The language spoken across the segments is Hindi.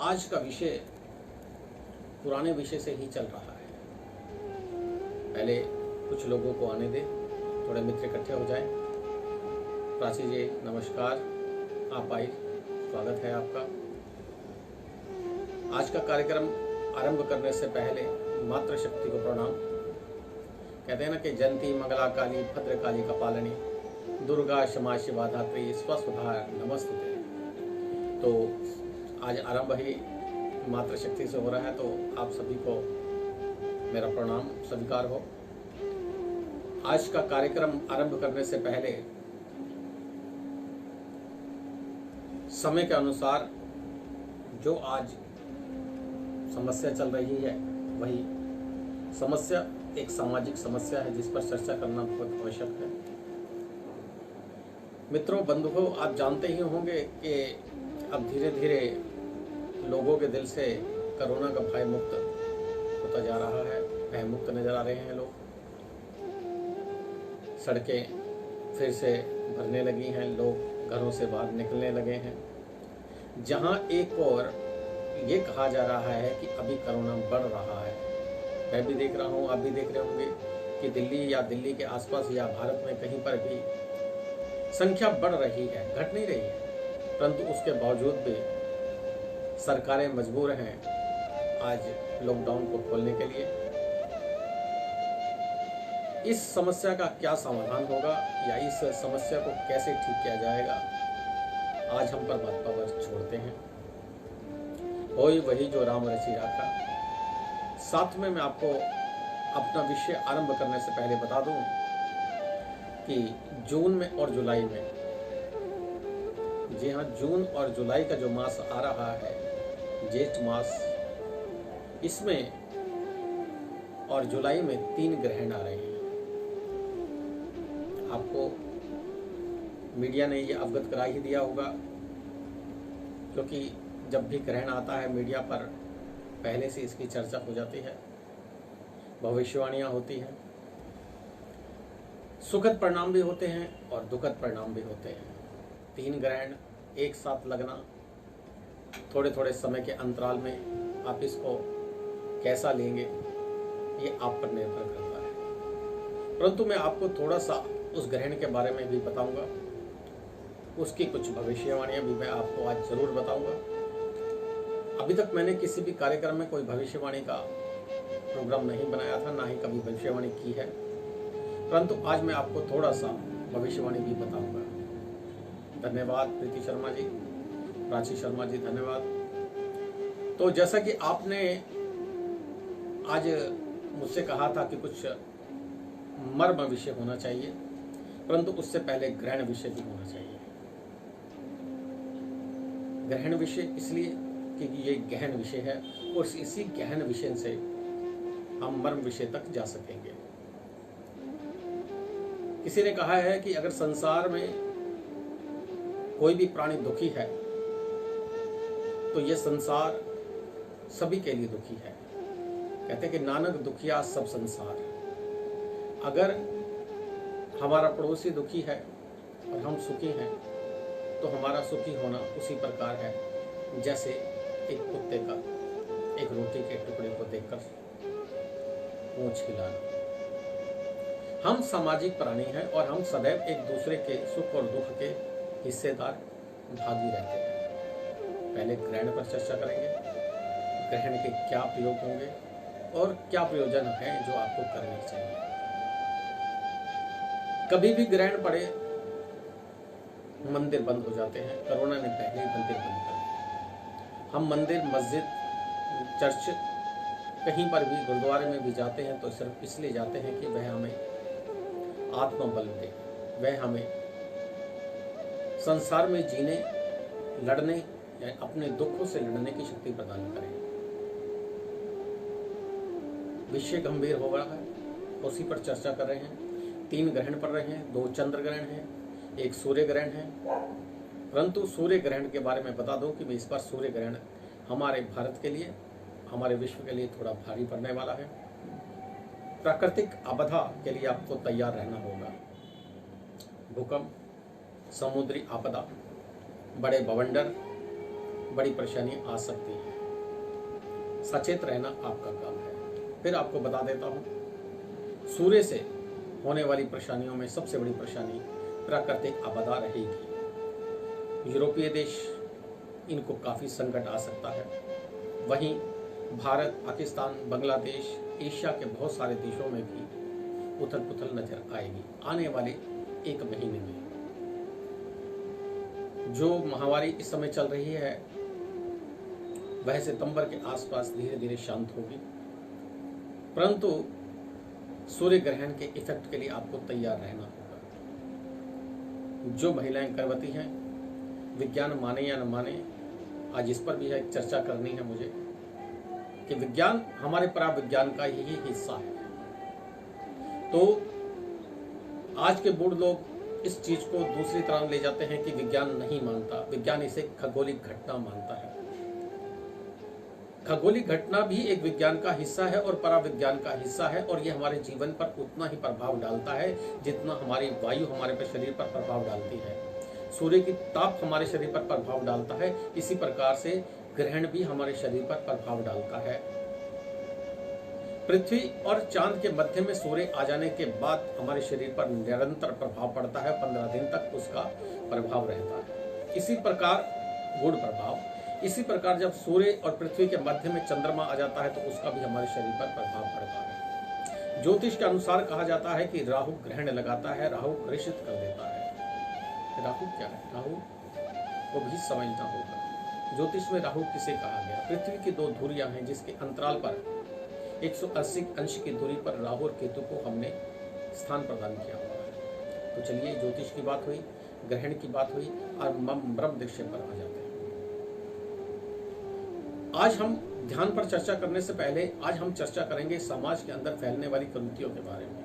आज का विषय पुराने विषय से ही चल रहा है। पहले कुछ लोगों को आने दें, थोड़े मित्र इकट्ठे हो जाएं। प्राची जी नमस्कार, आप आई, स्वागत है आपका। आज का कार्यक्रम आरंभ करने से पहले मातृशक्ति को प्रणाम। कहते हैं ना कि जयंती मंगला काली भद्रकाली कपालिनी दुर्गा क्षमा शिवा धात्री स्वस्वधा नमस्ते। तो आज आरंभ ही मातृशक्ति से हो रहा है, तो आप सभी को मेरा प्रणाम स्वीकार हो। आज का कार्यक्रम आरंभ करने से पहले समय के अनुसार जो आज समस्या चल रही है, वही समस्या एक सामाजिक समस्या है जिस पर चर्चा करना बहुत आवश्यक है। मित्रों, बंधुओं, आप जानते ही होंगे कि अब धीरे धीरे लोगों के दिल से कोरोना का भय मुक्त होता जा रहा है, भय मुक्त नजर आ रहे हैं लोग। सड़कें फिर से भरने लगी हैं, लोग घरों से बाहर निकलने लगे हैं। जहां एक और ये कहा जा रहा है कि अभी कोरोना बढ़ रहा है, मैं भी देख रहा हूँ, आप भी देख रहे होंगे कि दिल्ली या दिल्ली के आसपास या भारत में कहीं पर भी संख्या बढ़ रही है, घट नहीं रही है। परंतु उसके बावजूद भी सरकारें मजबूर हैं आज लॉकडाउन को खोलने के लिए। इस समस्या का क्या समाधान होगा या इस समस्या को कैसे ठीक किया जाएगा, आज हम परमात्मा पर छोड़ते हैं। होई वही जो राम रचि राखा। साथ में मैं आपको अपना विषय आरंभ करने से पहले बता दूं कि जून में और जुलाई में, जी हाँ, जून और जुलाई का जो मास आ रहा है, ज्येष्ठ मास, इसमें और जुलाई में 3 ग्रहण आ रहे हैं। आपको मीडिया ने ये अवगत करा ही दिया होगा, क्योंकि जब भी ग्रहण आता है मीडिया पर पहले से इसकी चर्चा हो जाती है, भविष्यवाणियां होती हैं। सुखद परिणाम भी होते हैं और दुखद परिणाम भी होते हैं। 3 ग्रहण एक साथ लगना, थोड़े थोड़े समय के अंतराल में आप इसको कैसा लेंगे, ये आप पर निर्भर करता है। परंतु मैं आपको थोड़ा सा उस ग्रहण के बारे में भी बताऊंगा, उसकी कुछ भविष्यवाणियां भी मैं आपको आज जरूर बताऊंगा। अभी तक मैंने किसी भी कार्यक्रम में कोई भविष्यवाणी का प्रोग्राम नहीं बनाया था, ना ही कभी भविष्यवाणी की है, परंतु आज मैं आपको थोड़ा सा भविष्यवाणी भी बताऊंगा। धन्यवाद प्रीति शर्मा जी, प्राची शर्मा जी, धन्यवाद। तो जैसा कि आपने आज मुझसे कहा था कि कुछ मर्म विषय होना चाहिए, परंतु उससे पहले ग्रहण विषय भी होना चाहिए। ग्रहण विषय इसलिए कि ये गहन विषय है और इसी गहन विषय से हम मर्म विषय तक जा सकेंगे। किसी ने कहा है कि अगर संसार में कोई भी प्राणी दुखी है तो यह संसार सभी के लिए दुखी है। कहते हैं कि नानक दुखिया सब संसार। अगर हमारा पड़ोसी दुखी है और हम सुखी हैं तो हमारा सुखी होना उसी प्रकार है जैसे एक कुत्ते का एक रोटी के टुकड़े को देखकर पूंछ हिलाना। हम सामाजिक प्राणी हैं और हम सदैव एक दूसरे के सुख और दुख के हिस्सेदार भागी रहते हैं। पहले ग्रहण पर चर्चा करेंगे, ग्रहण के क्या प्रयोग होंगे और क्या प्रयोजन है जो आपको करने चाहिए। कभी भी ग्रहण पड़े मंदिर बंद हो जाते हैं। कोरोना ने पहले ही मंदिर बंद कर दिए। हम मंदिर, मस्जिद, चर्च, कहीं पर भी, गुरुद्वारे में भी जाते हैं तो सिर्फ इसलिए जाते हैं कि वह हमें आत्मबल दे, वह हमें संसार में जीने, लड़ने या अपने दुखों से लड़ने की शक्ति प्रदान करें। विषय गंभीर हो रहा है, उसी पर चर्चा कर रहे हैं। 3 ग्रहण पड़ रहे हैं, 2 चंद्र ग्रहण हैं, 1 सूर्य ग्रहण है। परंतु सूर्य ग्रहण के बारे में बता दूं कि इस बार सूर्य ग्रहण हमारे भारत के लिए, हमारे विश्व के लिए थोड़ा भारी पड़ने वाला है। प्राकृतिक आपदा के लिए आपको तैयार रहना होगा। भूकंप, समुद्री आपदा, बड़े बवंडर, बड़ी परेशानी आ सकती है। सचेत रहना आपका काम है। फिर आपको बता देता हूँ, सूर्य से होने वाली परेशानियों में सबसे बड़ी परेशानी प्राकृतिक आपदा रहेगी। यूरोपीय देश, इनको काफ़ी संकट आ सकता है। वहीं भारत, पाकिस्तान, बांग्लादेश, एशिया के बहुत सारे देशों में भी उथल पुथल नजर आएगी आने वाले 1 महीने में। जो महामारी इस समय चल रही है वह सितंबर के आसपास धीरे धीरे शांत होगी, परंतु सूर्य ग्रहण के इफेक्ट के लिए आपको तैयार रहना होगा। जो महिलाएं गर्भवती हैं, विज्ञान माने या न माने, आज इस पर भी एक चर्चा करनी है मुझे कि विज्ञान हमारे पराविज्ञान का ही हिस्सा है। तो आज के बूढ़ लोग इस चीज को दूसरी तरह ले जाते हैं कि विज्ञान नहीं मानता, विज्ञान इसे खगोलिक घटना मानता है। खगोलिक घटना भी एक विज्ञान का हिस्सा है और पराविज्ञान का हिस्सा है, और ये हमारे जीवन पर उतना ही प्रभाव डालता है जितना हमारी वायु हमारे शरीर पर प्रभाव डालती है। सूर्य की ताप हमारे शरीर पर प्रभाव डालता है, इसी प्रकार से ग्रहण भी हमारे शरीर पर प्रभाव डालता है। पृथ्वी और चांद के मध्य में सूर्य आ जाने के बाद हमारे शरीर पर निरंतर प्रभाव पड़ता है, 15 दिन तक उसका प्रभाव रहता है। इसी प्रकार गुण प्रभाव, इसी प्रकार जब सूर्य और पृथ्वी के मध्य में चंद्रमा आ जाता है तो उसका भी हमारे शरीर पर प्रभाव पड़ता है। ज्योतिष के अनुसार कहा जाता है कि राहु ग्रहण लगाता है, राहु ग्रसित कर देता है। राहु क्या है? राहु को भी समझना होगा। ज्योतिष में राहु किसे कहा गया? पृथ्वी की 2 धुरियां हैं जिसके अंतराल पर 180 अंश की दूरी पर राहु और केतु को हमने स्थान प्रदान किया हुआ है। तो चलिए, ज्योतिष की बात हुई, ग्रहण की बात हुई, और ब्रह्म दृश्य पर आ जाते हैं। आज हम ध्यान पर चर्चा करने से पहले आज हम चर्चा करेंगे समाज के अंदर फैलने वाली कुरीतियों के बारे में।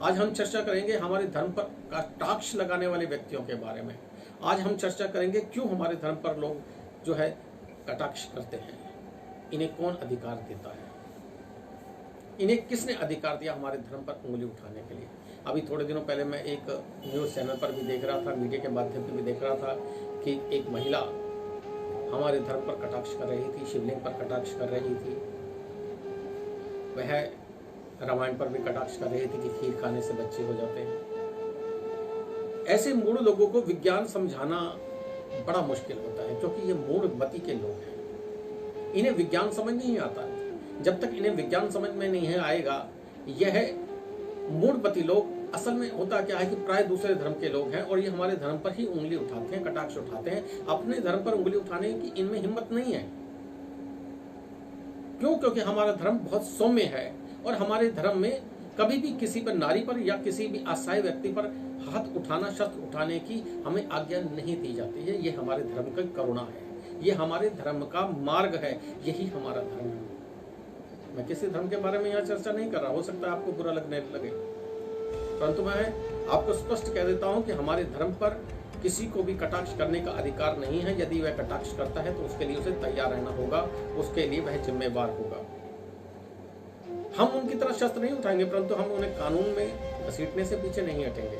आज हम चर्चा करेंगे हमारे धर्म पर कटाक्ष लगाने वाले व्यक्तियों के बारे में। आज हम चर्चा करेंगे क्यों हमारे धर्म पर लोग जो है कटाक्ष करते हैं, इन्हें कौन अधिकार देता है, इन्हें किसने अधिकार दिया हमारे धर्म पर उंगली उठाने के लिए। अभी थोड़े दिनों पहले मैं एक न्यूज़ चैनल पर भी देख रहा था, मीडिया के माध्यम से भी देख रहा था कि एक महिला हमारे धर्म पर कटाक्ष कर रही थी, शिवलिंग पर कटाक्ष कर रही थी, वह रामायण पर भी कटाक्ष कर रही थी कि खीर खाने से बच्चे हो जाते हैं। ऐसे मूढ़ लोगों को विज्ञान समझाना बड़ा मुश्किल होता है, क्योंकि ये मूढ़ मति के लोग हैं, इन्हें विज्ञान समझ नहीं आता। जब तक इन्हें विज्ञान समझ में नहीं आएगा, यह मूढ़मती लोग, असल में होता क्या है कि प्राय दूसरे धर्म के लोग हैं और ये हमारे धर्म पर ही उंगली उठाते हैं, कटाक्ष उठाते हैं। अपने धर्म पर उंगली उठाने की इनमें हिम्मत नहीं है। क्यों? क्योंकि हमारा धर्म बहुत सौम्य है और हमारे धर्म में कभी भी किसी पर, नारी पर या किसी भी असहाय व्यक्ति पर हाथ उठाना, शस्त्र उठाने की हमें आज्ञा नहीं दी जाती है। ये हमारे धर्म का करुणा है, ये हमारे धर्म का मार्ग है, यही हमारा धर्म है। मैं किसी धर्म के बारे में यहाँ चर्चा नहीं कर रहा, हो सकता है आपको बुरा लगने लगे, परंतु मैं आपको स्पष्ट कह देता हूँ कि हमारे धर्म पर किसी को भी कटाक्ष करने का अधिकार नहीं है। यदि वह कटाक्ष करता है तो उसके लिए उसे तैयार रहना होगा, उसके लिए वह जिम्मेवार होगा। हम उनकी तरह शस्त्र नहीं उठाएंगे, परंतु हम उन्हें कानून में घसीटने से पीछे नहीं हटेंगे।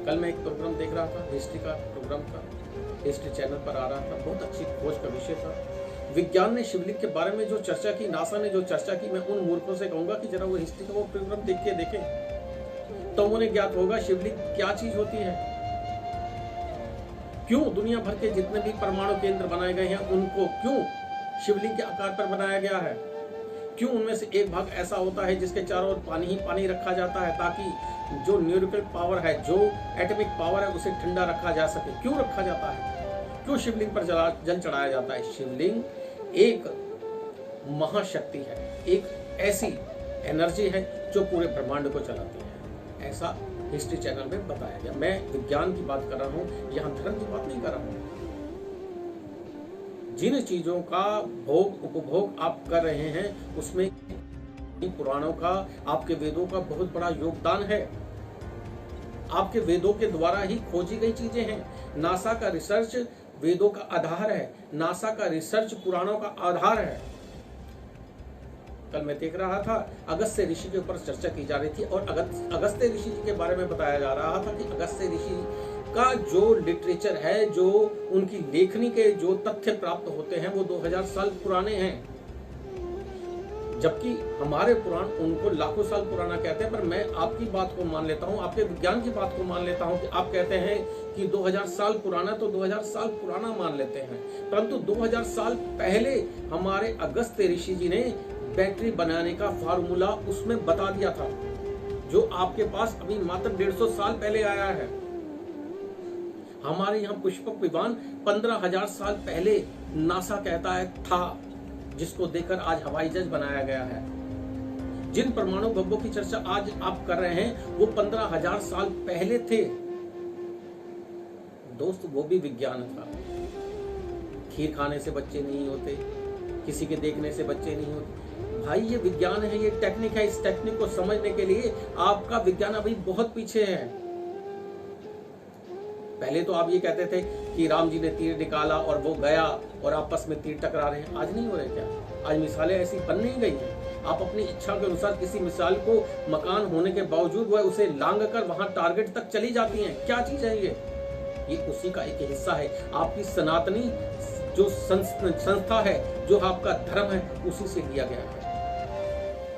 कल मैं एक प्रोग्राम देख रहा था, हिस्ट्री का प्रोग्राम था, हिस्ट्री चैनल पर आ रहा था, बहुत अच्छी खोज का विषय था। विज्ञान ने शिवलिंग के बारे में जो चर्चा की, नासा ने जो चर्चा की, मैं उन मूर्खों से कहूंगा कि जरा वो हिस्ट्री का वो प्रोग्राम देख के देखें, तो उन्हें ज्ञात होगा शिवलिंग क्या चीज होती है। क्यों दुनिया भर के जितने भी परमाणु केंद्र बनाए गए हैं उनको क्यों शिवलिंग के आकार पर बनाया गया है? क्यों उनमें से एक भाग ऐसा होता है जिसके चारों ओर पानी ही पानी रखा जाता है, ताकि जो न्यूक्लियर पावर है, जो एटॉमिक पावर है, उसे ठंडा रखा जा सके? क्यों रखा जाता है? क्यों शिवलिंग पर जल चढ़ाया जाता है? शिवलिंग एक महाशक्ति है, एक ऐसी एनर्जी है जो पूरे ब्रह्मांड को चलाती है। ऐसा हिस्ट्री चैनल में बताया गया। मैं विज्ञान की बात कर रहा हूँ, यहाँ धर्म की बात नहीं कर रहा हूँ। जिन चीजों का भोग उपभोग आप कर रहे हैं उसमें पुराणों का, आपके वेदों का बहुत बड़ा योगदान है। आपके वेदों के द्वारा ही खोजी गई चीजें हैं। नासा का रिसर्च वेदों का आधार है, नासा का रिसर्च पुराणों का आधार है। कल मैं देख रहा था, अगस्त्य ऋषि के ऊपर चर्चा की जा रही थी और अगस्त्य ऋषि जी के बारे में बताया जा रहा था कि अगस्त्य ऋषि आपका जो लिटरेचर है, जो उनकी लेखनी के जो तथ्य प्राप्त होते हैं वो 2000 साल पुराने हैं, जबकि हमारे पुराण उनको लाखों साल पुराना कहते हैं। पर मैं आपकी बात को मान लेता हूं, आपके विज्ञान की बात को मान लेता हूं कि आप कहते हैं कि 2000 साल पुराना, तो 2000 साल पुराना मान लेते हैं। परंतु 2000 साल पहले हमारे अगस्त्य ऋषि जी ने बैटरी बनाने का फार्मूला उसमें बता दिया था, जो आपके पास अभी मात्र 150 साल पहले आया है। हमारे यहाँ पुष्पक विमान 15,000 साल पहले नासा कहता है था, जिसको देखकर आज हवाई जहाज बनाया गया है। जिन परमाणु बमों की चर्चा आज आप कर रहे हैं वो 15,000 साल पहले थे। दोस्त, वो भी विज्ञान था। खीर खाने से बच्चे नहीं होते, किसी के देखने से बच्चे नहीं होते। भाई ये विज्ञान है, ये टेक्निक है। इस टेक्निक को समझने के लिए आपका विज्ञान अभी बहुत पीछे है। पहले तो आप ये कहते थे कि राम जी ने तीर निकाला और वो गया और आपस में तीर टकरा रहे हैं। आज नहीं हो रहे क्या? आज मिसालें ऐसी बन नहीं गई हैं। आप अपनी इच्छा के अनुसार किसी मिसाल को मकान होने के बावजूद वह उसे लांग कर वहां टारगेट तक चली जाती हैं। क्या चीज है ये उसी का एक हिस्सा है। आपकी सनातनी जो संस्था है, जो आपका धर्म है, उसी से लिया गया है।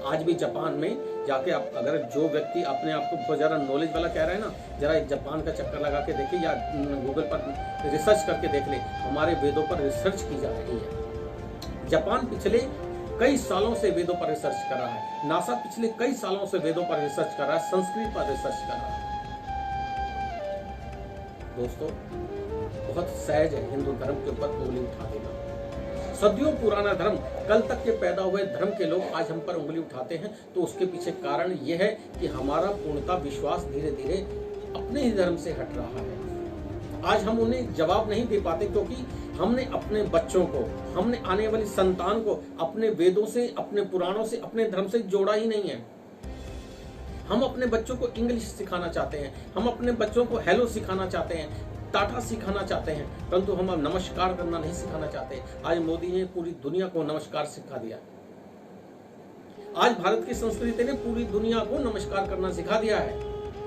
आज भी जापान में जाके आप अगर जो व्यक्ति अपने आप को बहुत ज्यादा नॉलेज वाला कह रहा है ना, जरा जापान का चक्कर लगा के देखे या गूगल पर रिसर्च करके देख ले। हमारे वेदों पर रिसर्च की जा रही है। जापान पिछले कई सालों से वेदों पर रिसर्च कर रहा है। नासा पिछले कई सालों से वेदों पर रिसर्च कर रहा है, संस्कृत पर रिसर्च कर रहा है। दोस्तों, बहुत सहज है हिंदू धर्म के ऊपर उंगली उठा देना। सदियों पुराना धर्म, कल तक के पैदा हुए धर्म के लोग आज हम पर उंगली उठाते हैं, तो उसके पीछे कारण यह है कि हमारा पूर्णता विश्वास धीरे धीरे अपने ही धर्म से हट रहा है। आज हम उन्हें जवाब नहीं दे पाते, क्योंकि हमने अपने बच्चों को, हमने आने वाली संतान को अपने वेदों से, अपने पुराणों से, अपने धर्म से जोड़ा ही नहीं है। हम अपने बच्चों को इंग्लिश सिखाना चाहते हैं, हम अपने बच्चों को हेलो सिखाना चाहते हैं, टाटा सिखाना चाहते हैं, परंतु हम अब नमस्कार करना नहीं सिखाना चाहते। आज मोदी ने पूरी दुनिया को नमस्कार सिखा दिया। आज भारत की संस्कृति ने पूरी दुनिया को नमस्कार करना सिखा दिया है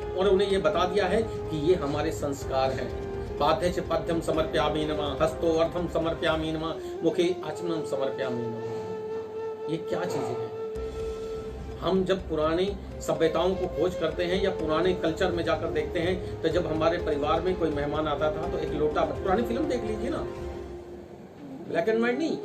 और उन्हें यह बता दिया है कि ये हमारे संस्कार हैं। पादे च पद्यम समर्पयामि नमः, हस्तो अर्थम समर्पयामि नमः, मुखे आचमनम समर्पयामि नमः। ये क्या चीजें हैं? हम जब पुरानी सभ्यताओं को खोज करते हैं या पुराने कल्चर में जाकर देखते हैं, तो जब हमारे परिवार में कोई मेहमान आता था तो एक लोटा, पुरानी फिल्म देख लीजिए ना, ब्लैक एंड व्हाइट नहीं,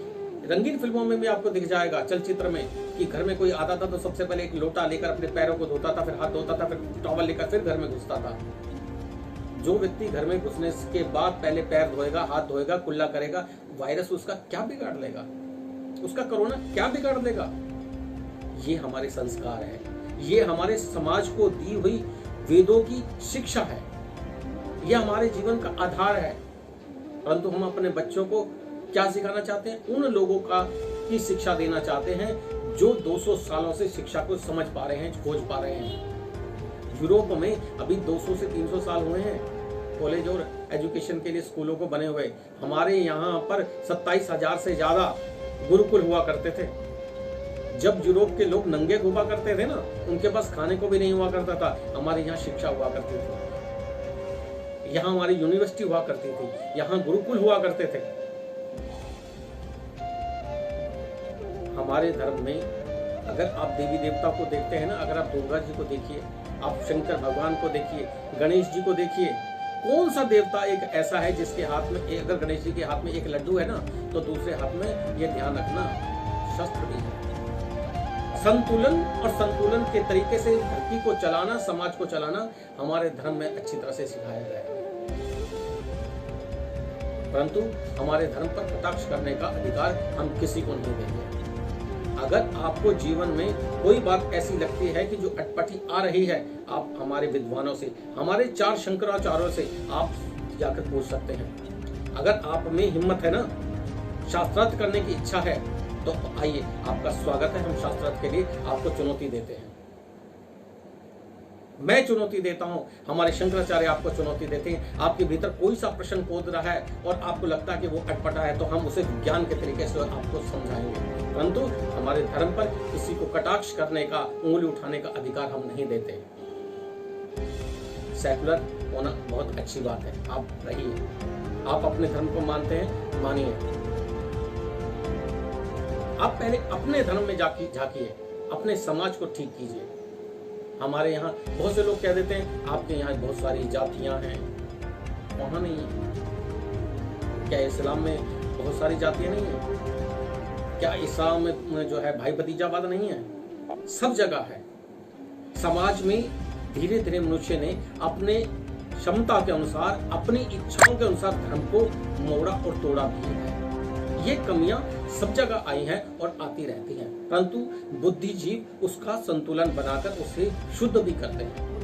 रंगीन फिल्मों में भी आपको दिख जाएगा, चलचित्र में, कि घर में कोई आता था तो सबसे पहले एक लोटा लेकर अपने पैरों को धोता था, फिर हाथ धोता था, फिर टॉवल लेकर फिर घर में घुसता था। जो व्यक्ति घर में घुसने के बाद पहले पैर धोएगा, हाथ धोएगा, कुल्ला करेगा, वायरस उसका क्या बिगाड़ लेगा? उसका कोरोना क्या बिगाड़ देगा? ये हमारे संस्कार है, ये हमारे समाज को दी हुई वेदों की शिक्षा है, ये हमारे जीवन का आधार है। परंतु हम अपने बच्चों को क्या सिखाना चाहते हैं? उन लोगों की शिक्षा देना चाहते हैं जो 200 सालों से शिक्षा को समझ पा रहे हैं, खोज पा रहे हैं। यूरोप में अभी 200 से 300 साल हुए हैं कॉलेज और एजुकेशन के लिए स्कूलों को बने हुए। हमारे यहाँ पर 27,000 से ज्यादा गुरुकुल हुआ करते थे। जब यूरोप के लोग नंगे घूमा करते थे ना, उनके पास खाने को भी नहीं हुआ करता था, हमारे यहाँ शिक्षा हुआ करती थी, यहाँ हमारी यूनिवर्सिटी हुआ करती थी, यहाँ गुरुकुल हुआ करते थे। हमारे धर्म में अगर आप देवी देवता को देखते हैं ना, अगर आप दुर्गा जी को देखिए, आप शंकर भगवान को देखिए, गणेश जी को देखिए, कौन सा देवता एक ऐसा है जिसके हाथ में, अगर गणेश जी के हाथ में एक लड्डू है ना, तो दूसरे हाथ में, ये ध्यान रखना, शस्त्र भी है। संतुलन और संतुलन के तरीके से धरती को चलाना, समाज को चलाना हमारे धर्म में अच्छी तरह से सिखाया गया है। परंतु हमारे धर्म पर कटाक्ष करने का अधिकार हम किसी को नहीं देंगे। अगर आपको जीवन में कोई बात ऐसी लगती है कि जो अटपटी आ रही है, आप हमारे विद्वानों से, हमारे 4 शंकराचार्यों से आप जाकर पूछ सकते हैं। अगर आप में हिम्मत है ना, शास्त्रार्थ करने की इच्छा है, तो आइए, आपका स्वागत है। हम शास्त्रार्थ के लिए आपको चुनौती देते हैं। मैं चुनौती देता हूं, हमारे शंकराचार्य आपको चुनौती देते हैं। आपके भीतर कोई सा प्रश्न खोद रहा है और आपको लगता है कि वो अटपटा है, तो हम उसे विज्ञान के तरीके से आपको समझाएंगे। परंतु हमारे धर्म पर किसी को कटाक्ष करने का, उंगली उठाने का अधिकार हम नहीं देते। सेकुलर होना बहुत अच्छी बात है। आप रहिए, आप अपने धर्म को मानते हैं, मानिए। आप पहले अपने धर्म में झांकिए, अपने समाज को ठीक कीजिए। हमारे यहाँ बहुत से लोग कह देते हैं आपके यहाँ बहुत सारी जातियां हैं, वहां नहीं है। क्या इस्लाम में बहुत सारी जातियां नहीं है? क्या इस्लाम में जो है भाई भतीजावाद नहीं है? सब जगह है। समाज में धीरे धीरे मनुष्य ने अपने क्षमता के अनुसार, अपनी इच्छाओं के अनुसार धर्म को मोड़ा और तोड़ा भी है। ये कमियां सब जगह आई हैं और आती रहती हैं, परंतु बुद्धिजीव उसका संतुलन बनाकर उसे शुद्ध भी करते हैं।